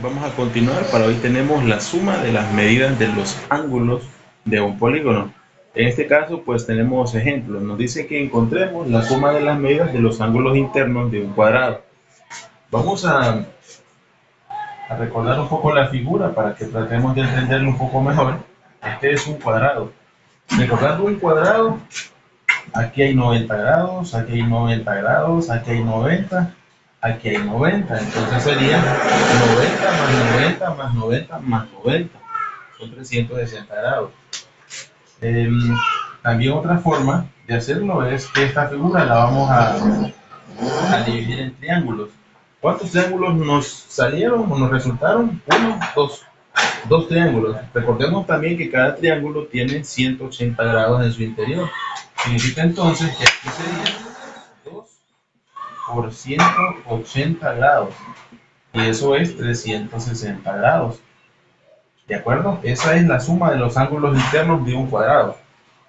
Vamos a continuar. Para hoy tenemos la suma de las medidas de los ángulos de un polígono. En este caso pues tenemos ejemplos. Nos dice que encontremos la suma de las medidas de los ángulos internos de un cuadrado. Vamos a recordar un poco la figura para que tratemos de entenderlo un poco mejor. Este es un cuadrado. Recordando un cuadrado, aquí hay 90 grados, aquí hay 90 grados, aquí hay 90, aquí hay 90. Entonces sería 90 más 90 más 90 más 90. Son 360 grados. También otra forma de hacerlo es que esta figura la vamos a dividir en triángulos. ¿Cuántos triángulos nos salieron o nos resultaron? Uno, dos. Dos triángulos. Recordemos también que cada triángulo tiene 180 grados en su interior. Significa entonces que aquí sería 2 por 180 grados. Y eso es 360 grados. ¿De acuerdo? Esa es la suma de los ángulos internos de un cuadrado.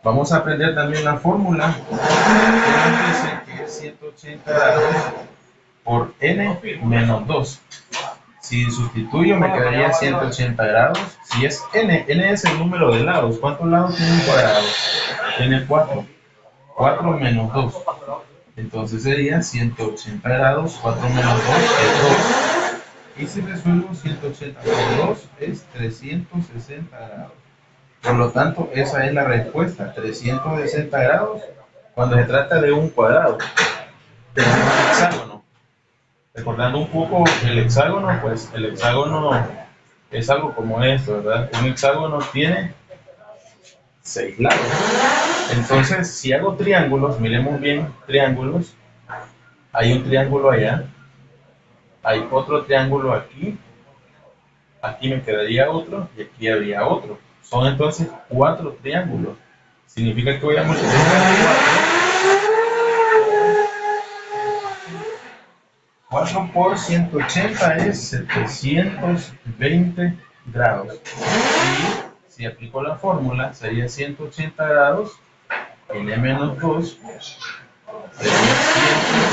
Vamos a aprender también la fórmula que nos dice que es 180 grados por n menos 2. Si sustituyo me quedaría 180 grados. Si es n es el número de lados. ¿Cuántos lados tiene un cuadrado? Tiene 4. 4 menos 2. Entonces sería 180 grados. 4 menos 2 es 2. Y si resuelvo 180 por 2 es 360 grados. Por lo tanto, esa es la respuesta. 360 grados cuando se trata de un cuadrado. Tenemos un hexágono. Recordando un poco el hexágono, pues el hexágono es algo como esto, ¿verdad? Un hexágono tiene 6 lados. Entonces, si hago triángulos, miremos bien triángulos. Hay un triángulo allá. Hay otro triángulo aquí. Aquí me quedaría otro y aquí habría otro. Son entonces 4 triángulos. Significa que voy a multiplicar 4 por 180 es 720 grados. Y si aplico la fórmula, sería 180 grados, n menos 2, sería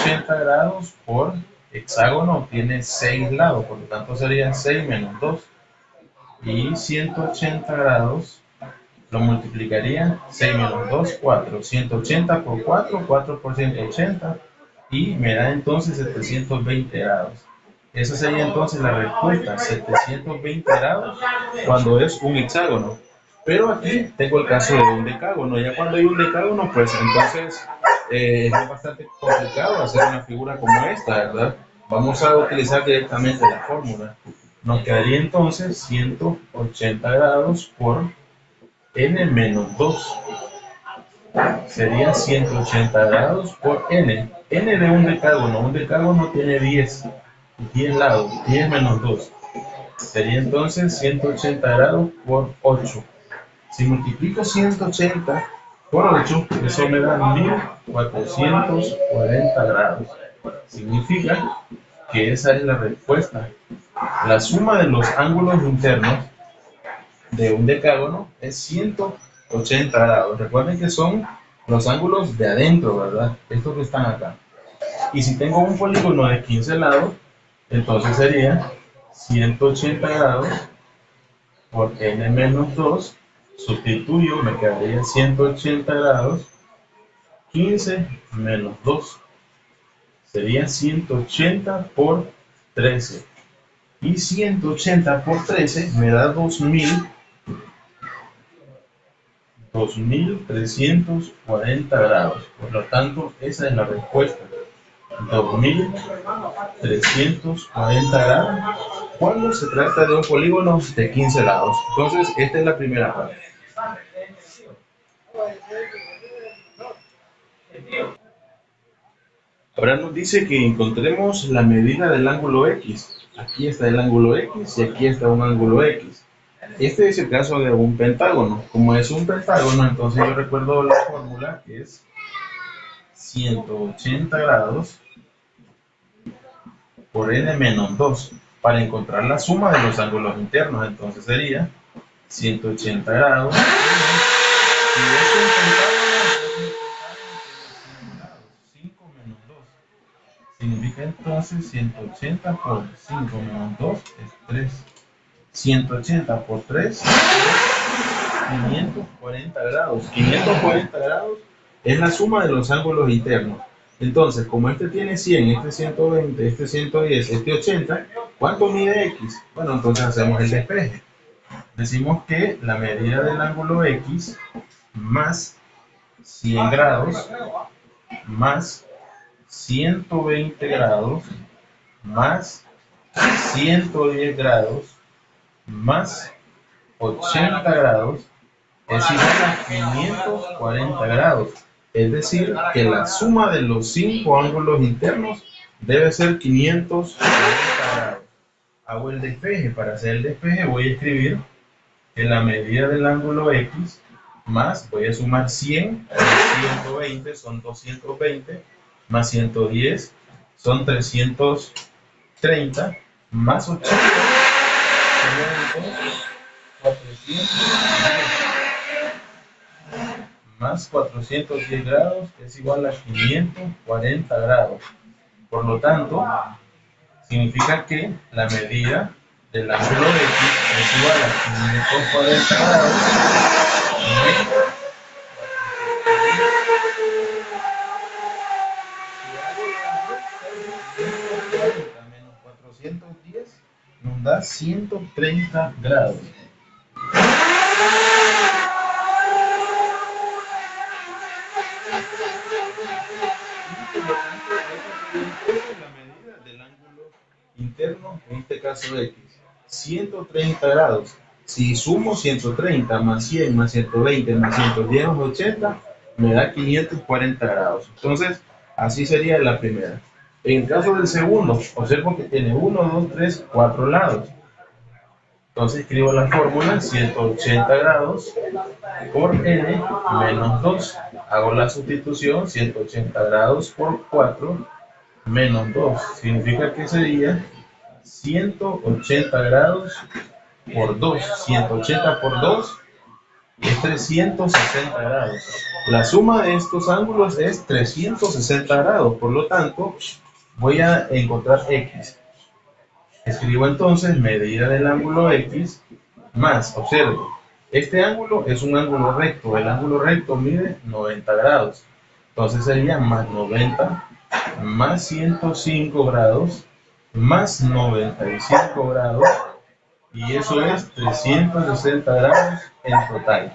180 grados por hexágono, tiene 6 lados, por lo tanto sería 6 menos 2. Y 180 grados lo multiplicaría 6 menos 2, 4. 180 por 4, 4 por 180. Y me da entonces 720 grados. Esa sería entonces la respuesta, 720 grados cuando es un hexágono. Pero aquí tengo el caso de un decágono. Ya cuando hay un decágono, pues entonces es bastante complicado hacer una figura como esta, ¿verdad? Vamos a utilizar directamente la fórmula. Nos quedaría entonces 180 grados por n menos 2. Sería 180 grados por n. N de un decágono tiene 10 lados, 10 menos 2. Sería entonces 180 grados por 8. Si multiplico 180 por 8, eso me da 1440 grados. Significa que esa es la respuesta. La suma de los ángulos internos de un decágono es 180 grados. Recuerden que son los ángulos de adentro, ¿verdad? Estos que están acá. Y si tengo un polígono de 15 lados, entonces sería 180 grados por n menos 2. Sustituyo, me quedaría 180 grados. 15 menos 2. Sería 180 por 13. Y 180 por 13 me da 2340 grados. Por lo tanto, esa es la respuesta. 2340 grados cuando se trata de un polígono de 15 lados. Entonces, esta es la primera parte. Ahora nos dice que encontremos la medida del ángulo X. Aquí está el ángulo X y aquí está un ángulo X. Este es el caso de un pentágono. Como es un pentágono, entonces yo recuerdo la fórmula que es 180 grados por n menos 2 para encontrar la suma de los ángulos internos. Entonces sería 180 grados es un pentágono, tiene 100 grados. 5 menos 2. Significa entonces 180 por 5 menos 2 es 3. 180 por 3 es 540 grados. 540 grados es la suma de los ángulos internos. Entonces, como este tiene 100, este 120, este 110, este 80, ¿cuánto mide X? Bueno, entonces hacemos el despeje. Decimos que la medida del ángulo X más 100 grados más 120 grados más 110 grados más 80 grados es igual a 540 grados. Es decir, que la suma de los 5 ángulos internos debe ser 540 grados. Hago el despeje. Para hacer el despeje voy a escribir que la medida del ángulo X más, voy a sumar 100 más 120 son 220, más 110 son 330, más 80 son 410, más 410 grados es igual a 540 grados. Por lo tanto, significa que la medida del ángulo X es igual a 540 grados menos 410 nos da 130 grados. La medida del ángulo interno, en este caso X, 130 grados. Si sumo 130 más 100 más 120 más 110 más 80, me da 540 grados. Entonces, así sería la primera. En el caso del segundo, observo que tiene 1, 2, 3, 4 lados. Entonces escribo la fórmula 180 grados por n menos 2. Hago la sustitución, 180 grados por 4 menos 2. Significa que sería 180 grados por 2. 180 por 2 es 360 grados. La suma de estos ángulos es 360 grados. Por lo tanto, voy a encontrar X. Escribo entonces medida del ángulo X más, observo, este ángulo es un ángulo recto. El ángulo recto mide 90 grados. Entonces sería más 90 más 105 grados más 95 grados, y eso es 360 grados en total.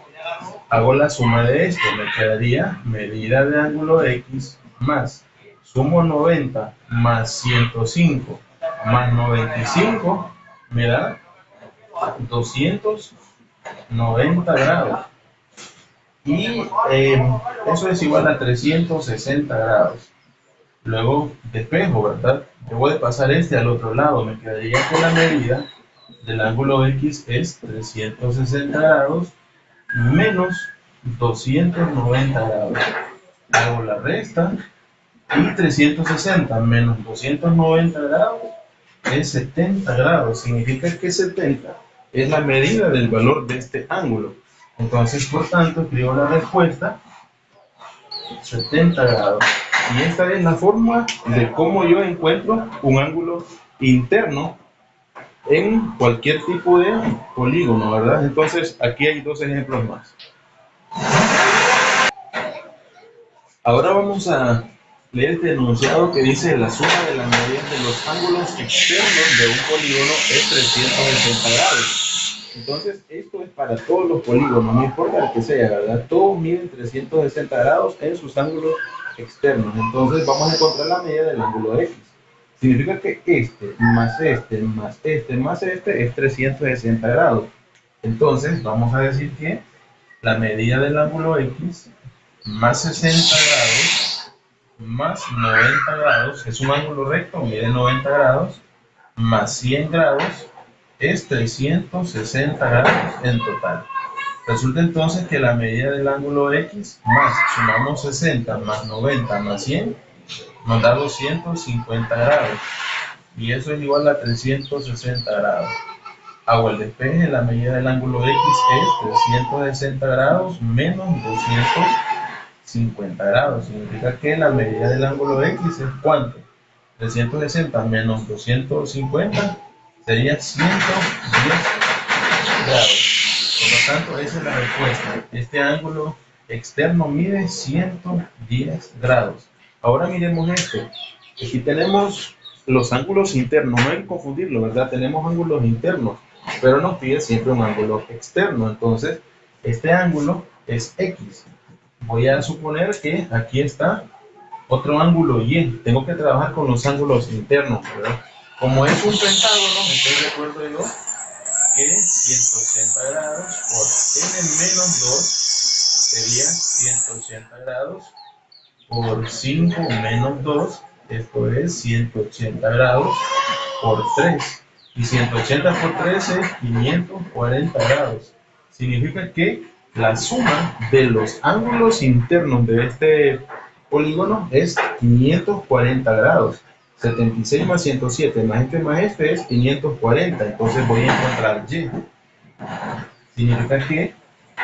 Hago la suma de esto, me quedaría medida de ángulo X más, sumo 90 más 105 más 95, me da 290 grados. Y eso es igual a 360 grados. Luego despejo, ¿verdad? Debo de pasar este al otro lado. Me quedaría que la medida del ángulo X es 360 grados menos 290 grados. Hago la resta y 360 menos 290 grados es 70 grados. Significa que 70 es la medida del valor de este ángulo. Entonces, por tanto, escribo la respuesta 70 grados. Y esta es la forma de cómo yo encuentro un ángulo interno en cualquier tipo de polígono, ¿verdad? Entonces, aquí hay dos ejemplos más. Ahora vamos a leer este enunciado que dice: la suma de las medidas de los ángulos externos de un polígono es 360 grados. Entonces, esto es para todos los polígonos, no importa el que sea, ¿verdad? Todos miden 360 grados en sus ángulos externos. Entonces, vamos a encontrar la medida del ángulo X. Significa que este más este más este más este es 360 grados. Entonces, vamos a decir que la medida del ángulo X más 60 grados más 90 grados, es un ángulo recto, mide 90 grados, más 100 grados, es 360 grados en total. Resulta entonces que la medida del ángulo X más, sumamos 60 más 90 más 100, nos da 250 grados. Y eso es igual a 360 grados. Hago el despeje, la medida del ángulo X es 360 grados menos 250 grados. Significa que la medida del ángulo X es ¿cuánto? 360 menos 250 sería 110 grados. Por lo tanto, esa es la respuesta. Este ángulo externo mide 110 grados. Ahora miremos esto. Aquí tenemos los ángulos internos. No hay que confundirlo, ¿verdad? Tenemos ángulos internos, pero nos pide siempre un ángulo externo. Entonces, este ángulo es X. Voy a suponer que aquí está otro ángulo Y. Tengo que trabajar con los ángulos internos, ¿verdad? Como es un pentágono, entonces recuerdo yo que 180 grados por n menos 2 sería 180 grados por 5 menos 2, esto es 180 grados por 3. Y 180 por 3 es 540 grados. Significa que la suma de los ángulos internos de este polígono es 540 grados. 76 más 107 más este es 540. Entonces voy a encontrar Y. Significa que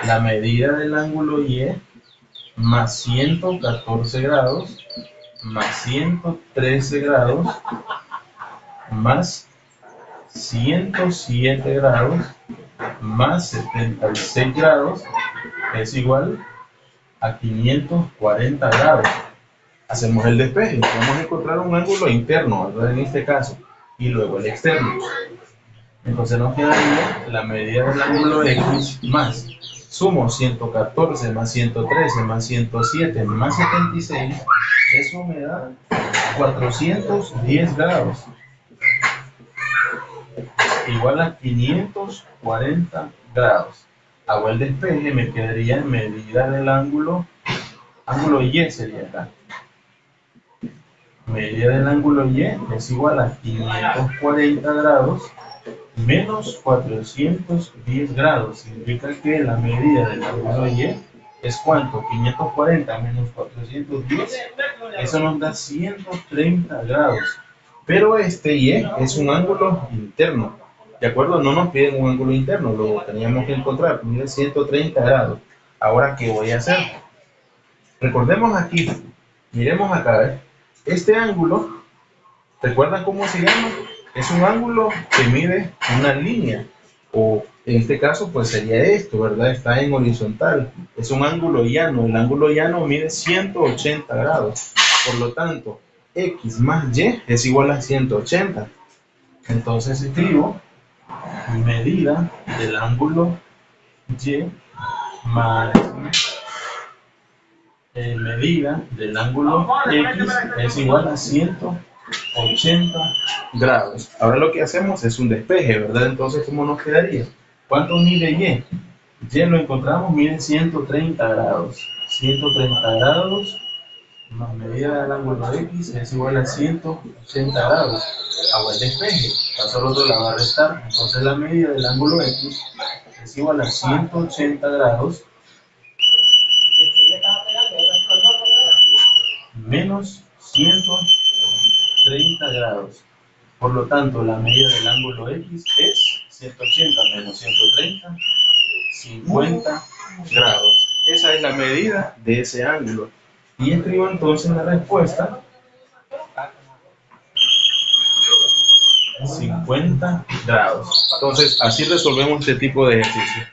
la medida del ángulo Y más 114 grados más 113 grados más 107 grados más 76 grados es igual a 540 grados. Hacemos el despeje. Vamos a encontrar un ángulo interno, ¿verdad? En este caso, y luego el externo. Entonces nos quedaría la medida del ángulo X más, sumo 114 más 113 más 107 más 76, eso me da 410 grados, igual a 540 grados. Hago el despeje, me quedaría en medida del ángulo Y sería acá. Medida del ángulo Y es igual a 540 grados menos 410 grados. Significa que la medida del ángulo Y es ¿cuánto? 540 menos 410. Eso nos da 130 grados. Pero este Y es un ángulo interno. ¿De acuerdo? No nos piden un ángulo interno, lo teníamos que encontrar. Mide 130 grados. Ahora, ¿qué voy a hacer? Recordemos aquí, miremos acá, ¿eh? Este ángulo, ¿recuerdan cómo se llama? Es un ángulo que mide una línea, o en este caso pues sería esto, ¿verdad? Está en horizontal, es un ángulo llano. El ángulo llano mide 180 grados, por lo tanto X más Y es igual a 180. Entonces escribo medida del ángulo Y más medida del ángulo X es igual a 180 grados. Ahora lo que hacemos es un despeje, ¿verdad? Entonces, ¿cómo nos quedaría? ¿Cuánto mide Y? Y lo encontramos, mide 130 grados. 130 grados más medida del ángulo X es igual a 180 grados. Hago el despeje, paso al otro lado a restar. Entonces la medida del ángulo X es igual a 180 grados menos 130 grados. Por lo tanto, la medida del ángulo X es 180 menos 130, 50 grados. Esa es la medida de ese ángulo. Y escribo entonces la respuesta: 50 grados. Entonces, así resolvemos este tipo de ejercicio.